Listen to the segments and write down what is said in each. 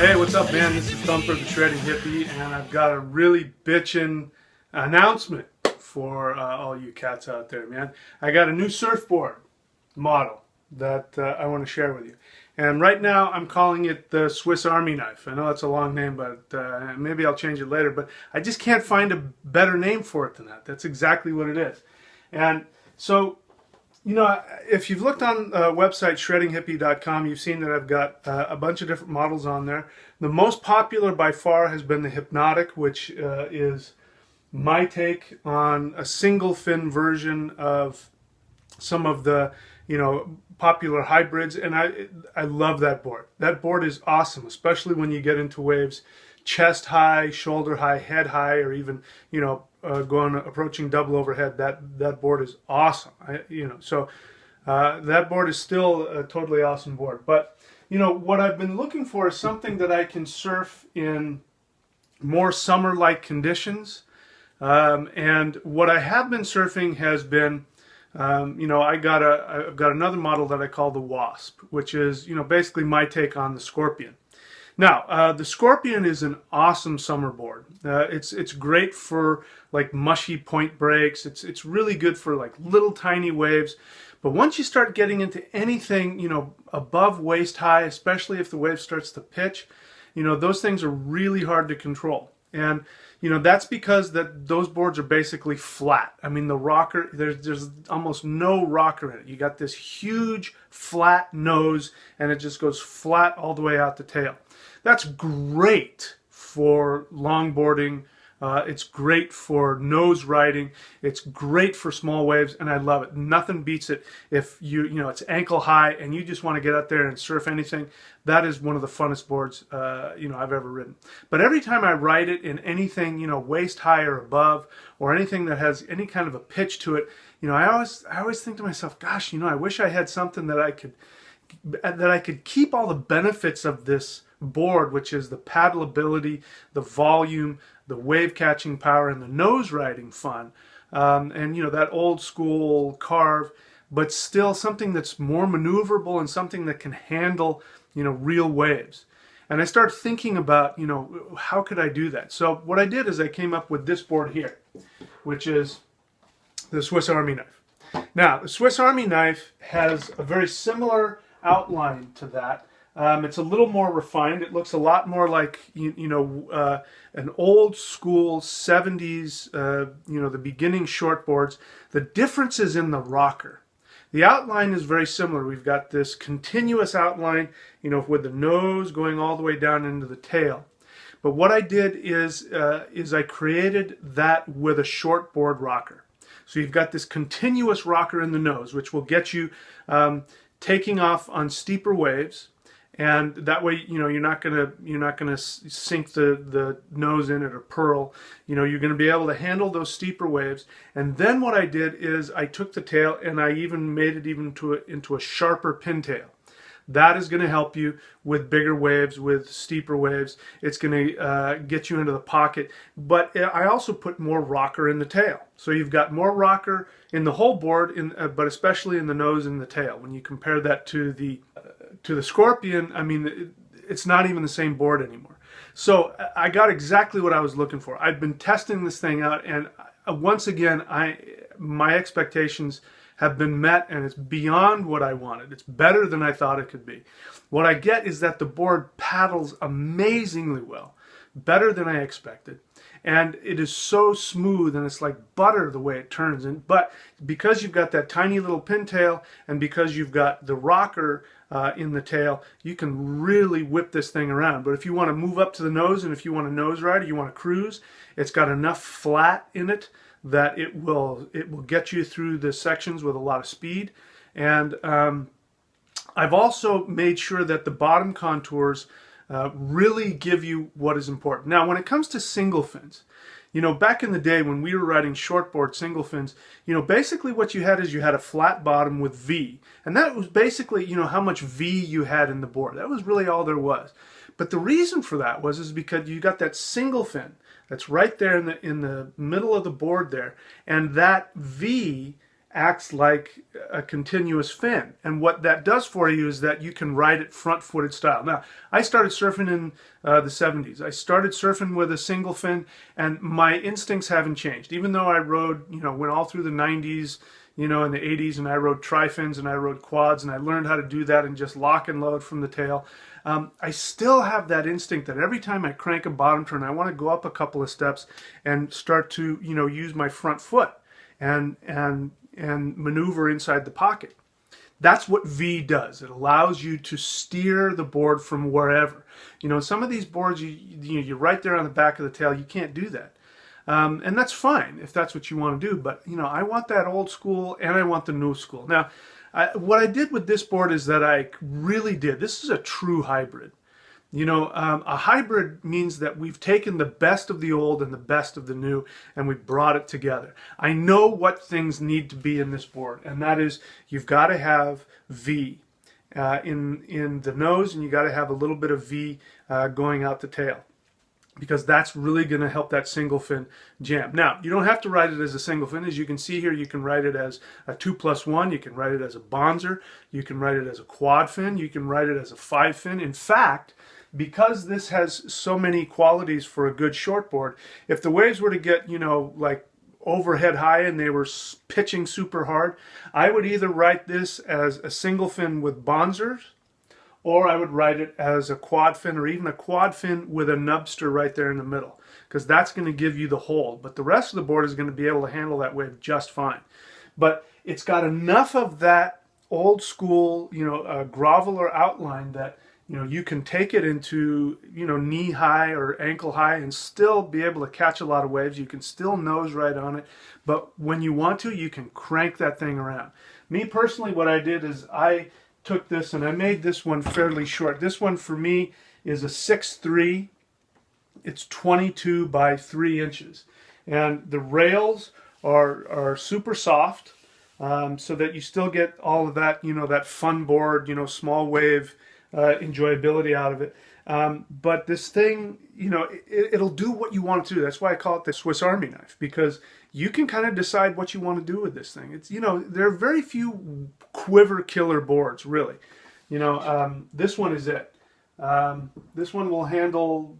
Hey, what's up, man? This is Thumper the Shredding Hippie, and I've got a really bitchin' announcement for all you cats out there, man. I got a new surfboard model that I want to share with you. And right now, I'm calling it the Swiss Army Knife. I know that's a long name, but maybe I'll change it later. But I just can't find a better name for it than that. That's exactly what it is. And so, you know, if you've looked on website shreddinghippie.com, you've seen that I've got a bunch of different models on there. The most popular by far has been the Hypnotic, which is my take on a single fin version of some of the, popular hybrids, and I love that board. That board is awesome, especially when you get into waves chest high, shoulder high, head high, or even approaching double overhead. That board is awesome. That board is still a totally awesome board. But what I've been looking for is something that I can surf in more summer-like conditions. And what I have been surfing has been, I've got another model that I call the Wasp, which is, basically my take on the Scorpion. Now, the Scorpion is an awesome summer board. It's great for like mushy point breaks. It's really good for like little tiny waves. But once you start getting into anything, above waist high, especially if the wave starts to pitch, those things are really hard to control. And that's because those boards are basically flat. I mean, the rocker, there's almost no rocker in it. You got this huge flat nose, and it just goes flat all the way out the tail. That's great for longboarding. It's great for nose riding. It's great for small waves, and I love it. Nothing beats it if it's ankle high and you just want to get out there and surf anything. That is one of the funnest boards I've ever ridden. But every time I ride it in anything waist high or above, or anything that has any kind of a pitch to it, I always think to myself, gosh, I wish I had something that I could keep all the benefits of this board, which is the paddleability, the volume, the wave catching power, and the nose riding fun, and that old school carve, but still something that's more maneuverable and something that can handle real waves. And I started thinking about how could I do that. So what I did is I came up with this board here, which is the Swiss Army Knife. Now, the Swiss Army Knife has a very similar outline to that. It's a little more refined. It looks a lot more like an old school 70s, the beginning shortboards. The difference is in the rocker. The outline is very similar. We've got this continuous outline, with the nose going all the way down into the tail. But what I did is I created that with a shortboard rocker. So you've got this continuous rocker in the nose, which will get you taking off on steeper waves. And that way, you're not gonna sink the nose in it or pearl. You're gonna be able to handle those steeper waves. And then what I did is I took the tail and I even made it into a sharper pintail. That is going to help you with bigger waves, with steeper waves. It's going to get you into the pocket. But I also put more rocker in the tail. So you've got more rocker in the whole board, but especially in the nose and the tail. When you compare that to the Scorpion, I mean, it's not even the same board anymore. So I got exactly what I was looking for. I've been testing this thing out, and once again, my expectations have been met, and it's beyond what I wanted. It's better than I thought it could be. What I get is that the board paddles amazingly well, better than I expected. And it is so smooth, and it's like butter the way it turns. But because you've got that tiny little pintail, and because you've got the rocker in the tail, you can really whip this thing around. But if you want to move up to the nose, and if you want to nose ride, or you want to cruise, it's got enough flat in it that it will get you through the sections with a lot of speed. And I've also made sure that the bottom contours really give you what is important. Now, when it comes to single fins, back in the day when we were riding shortboard single fins, basically what you had is you had a flat bottom with V. And that was basically, how much V you had in the board. That was really all there was. But the reason for that is because you got that single fin that's right there in the middle of the board there, and that V acts like a continuous fin. And what that does for you is that you can ride it front-footed style. Now, I started surfing in the 70s. I started surfing with a single fin, and my instincts haven't changed. Even though I rode, went all through the 90s, in the 80s, and I rode tri-fins and I rode quads, and I learned how to do that and just lock and load from the tail. I still have that instinct that every time I crank a bottom turn, I want to go up a couple of steps and start to, use my front foot and maneuver inside the pocket. That's what V does. It allows you to steer the board from wherever. Some of these boards, you're right there on the back of the tail. You can't do that. And that's fine if that's what you want to do. But, I want that old school and I want the new school. Now, what I did with this board is that I really did. This is a true hybrid. A hybrid means that we've taken the best of the old and the best of the new and we brought it together. I know what things need to be in this board, and that is you've got to have V in the nose, and you got to have a little bit of V going out the tail, because that's really going to help that single fin jam. Now, you don't have to ride it as a single fin. As you can see here, you can ride it as a 2+1. You can ride it as a bonzer. You can ride it as a quad fin. You can ride it as a 5 fin. In fact, because this has so many qualities for a good shortboard, if the waves were to get, like overhead high and they were pitching super hard, I would either ride this as a single fin with bonzers, or I would ride it as a quad fin, or even a quad fin with a nubster right there in the middle, because that's going to give you the hold. But the rest of the board is going to be able to handle that wave just fine. But it's got enough of that old school, groveler outline that you can take it into, knee high or ankle high and still be able to catch a lot of waves. You can still nose right on it. But when you want to, you can crank that thing around. Me personally, what I did is I took this and I made this one fairly short. This one for me is a 6'3". It's 22 by 3 inches. And the rails are super soft, so that you still get all of that, that fun board, small wave enjoyability out of it. But this thing, it'll do what you want it to do. That's why I call it the Swiss Army knife, because you can kind of decide what you want to do with this thing. It's, there are very few quiver killer boards, really. This one is it. This one will handle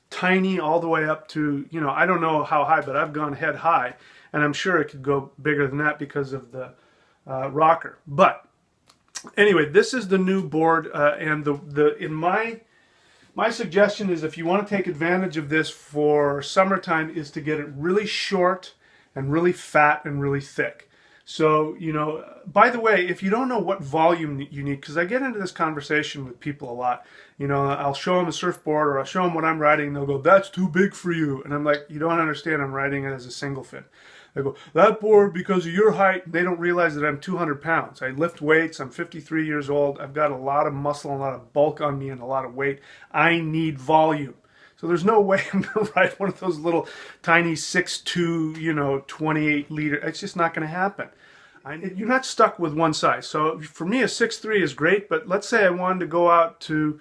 tiny all the way up to, I don't know how high, but I've gone head high, and I'm sure it could go bigger than that because of the rocker. But anyway, this is the new board, and my suggestion is, if you want to take advantage of this for summertime, is to get it really short and really fat and really thick. So, by the way, if you don't know what volume you need, because I get into this conversation with people a lot, I'll show them a surfboard or I'll show them what I'm riding, and they'll go, "That's too big for you." And I'm like, "You don't understand, I'm riding it as a single fin." They go, "That board, because of your height," they don't realize that I'm 200 pounds. I lift weights, I'm 53 years old, I've got a lot of muscle and a lot of bulk on me and a lot of weight. I need volume. So there's no way I'm going to ride one of those little tiny 6'2", 28 liter. It's just not going to happen. You're not stuck with one size. So for me, a 6'3" is great, but let's say I wanted to go out to,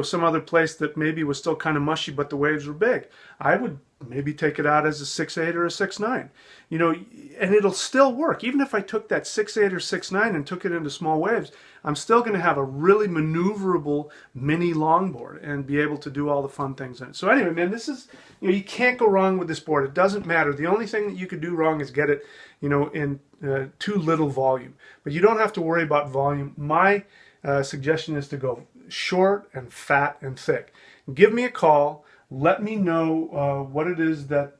some other place that maybe was still kind of mushy, but the waves were big. I would maybe take it out as a 6'8" or a 6'9", and it'll still work. Even if I took that 6'8" or 6'9" and took it into small waves, I'm still going to have a really maneuverable mini longboard and be able to do all the fun things in it. So anyway, man, this is, you can't go wrong with this board. It doesn't matter. The only thing that you could do wrong is get it, in too little volume. But you don't have to worry about volume. My suggestion is to go short and fat and thick. Give me a call. Let me know what it is that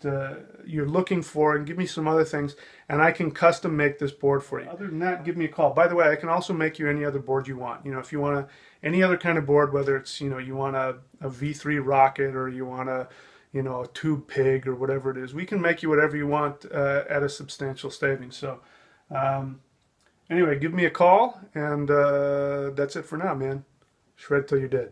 you're looking for, and give me some other things, and I can custom make this board for you. Other than that, give me a call. By the way, I can also make you any other board you want. If you want any other kind of board, whether it's, you want a V3 rocket, or you want a tube pig, or whatever it is, we can make you whatever you want at a substantial savings. So anyway, give me a call, and that's it for now, man. Shred till you're dead.